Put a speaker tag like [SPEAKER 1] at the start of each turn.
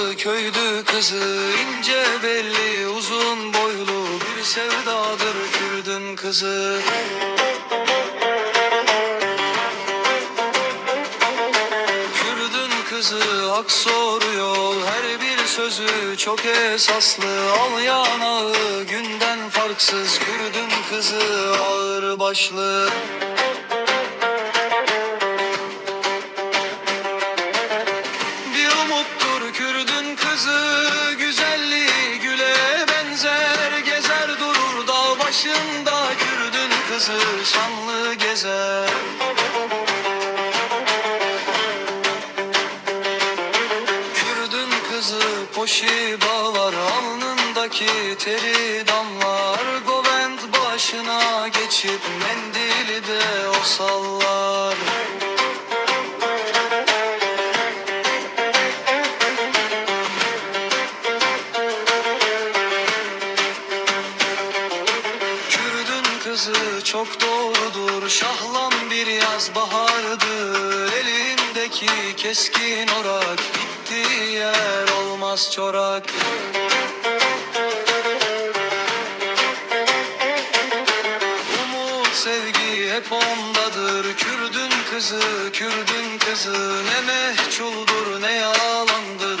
[SPEAKER 1] Dağlı köydü kızı, ince belli uzun boylu, bir sevdadır Kürdün kızı. Kürdün kızı hak soruyor, her bir sözü çok esaslı. Al yanağı günden farksız, Kürdün kızı ağır başlı. Bir umuttur Kürdün kızı, güzelliği güle benzer. Gezer durur dağ başında, Kürdün kızı şanlı gezer. Kürdün kızı poşi bağlar, alnındaki teri damlar. Govend başına geçip mendili de o sallar. Kürdün kızı çok doğrudur, şahlan bir yaz bahardır. Elindeki keskin orak, gittiği yer olmaz çorak. Umut sevgi hep ondadır, Kürdün kızı, Kürdün kızı. Ne mehçuldur ne yalandır,